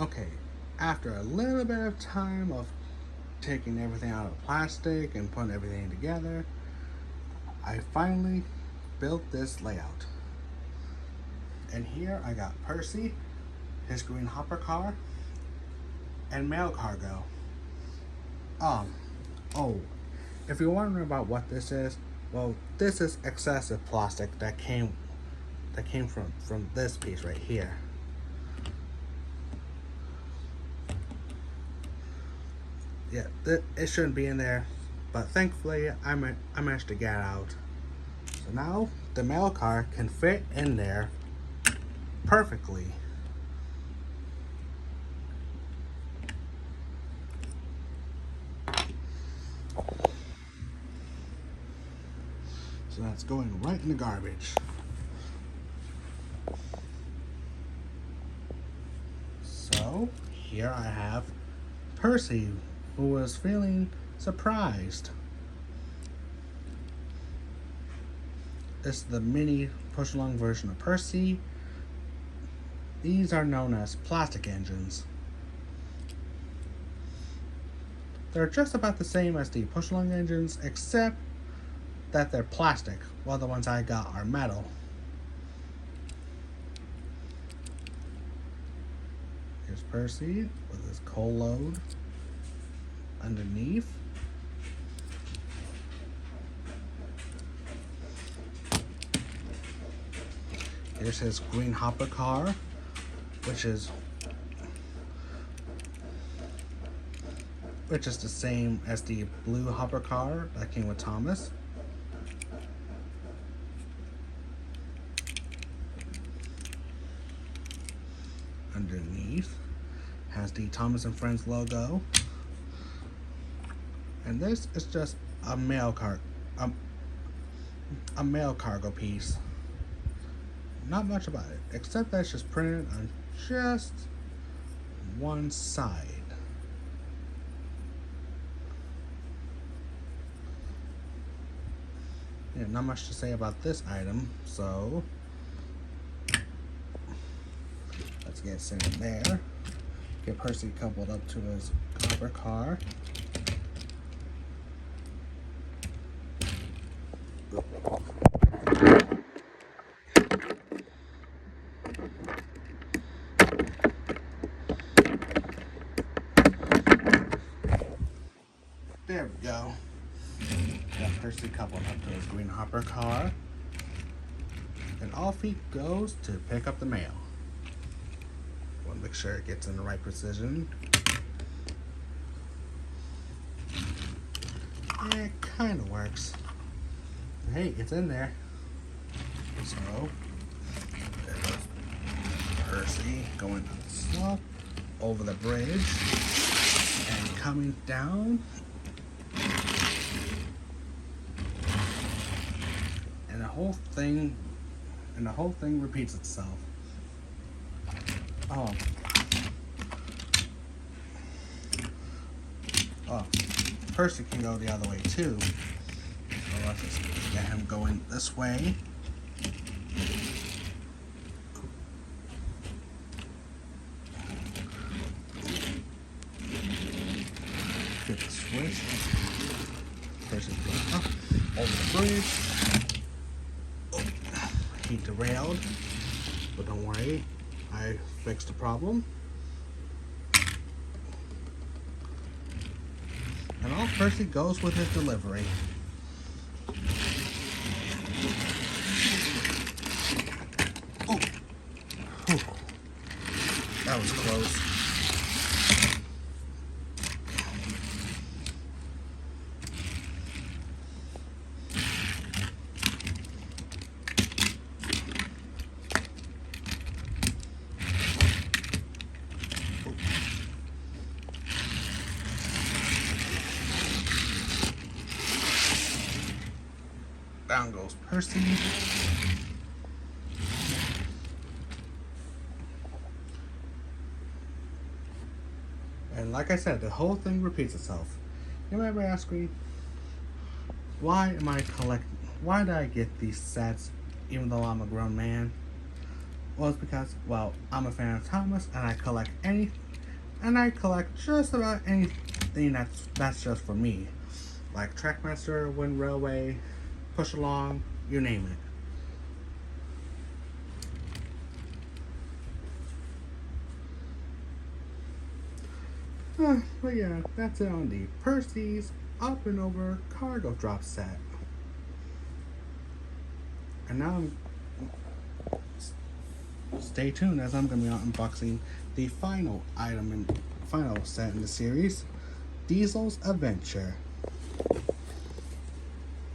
Okay, after a little bit of time of taking everything out of plastic and putting everything together, I finally built this layout. And here I got Percy, his green hopper car, and mail cargo. Um, oh, if you're wondering about what this is, well, this is excessive plastic that came from this piece right here. Yeah, it shouldn't be in there, but thankfully I managed to get out. So now the mail car can fit in there perfectly. So that's going right in the garbage. So here I have Percy, who was feeling surprised. This is the mini push-along version of Percy. These are known as plastic engines. They're just about the same as the push-along engines, except that they're plastic, while the ones I got are metal. Here's Percy with his coal load underneath. Here's his green hopper car, which is the same as the blue hopper car that came with Thomas. Underneath has the Thomas and Friends logo. And this is just a mail cargo piece. Not much about it, except that it's just printed on just one side. Yeah, not much to say about this item, so let's get it in there. Get Percy coupled up to his hopper car. There we go. Got Percy coupled up to his green hopper car. And off he goes to pick up the mail. Want to make sure it gets in the right position. It kind of works. Hey, it's in there. So, there goes Percy going on the slope, over the bridge, and coming down. And the whole thing repeats itself. Oh, Percy can go the other way too. So let's just get him going this way. Get the switch. Percy goes up over the bridge. Oh, he derailed, but don't worry, I fixed the problem. And off Percy goes with his delivery. Oh, that was close. Down goes Percy. And like I said, the whole thing repeats itself. You might be asking, why did I get these sets even though I'm a grown man? Well, it's because, well, I'm a fan of Thomas and I collect and I collect just about anything that's just for me, like Trackmaster, Wind Railway, Push Along, you name it. But yeah, that's it on the Percy's Up and Over Cargo Drop Set. And now stay tuned as I'm going to be unboxing the final item and final set in the series, Diesel's Adventure.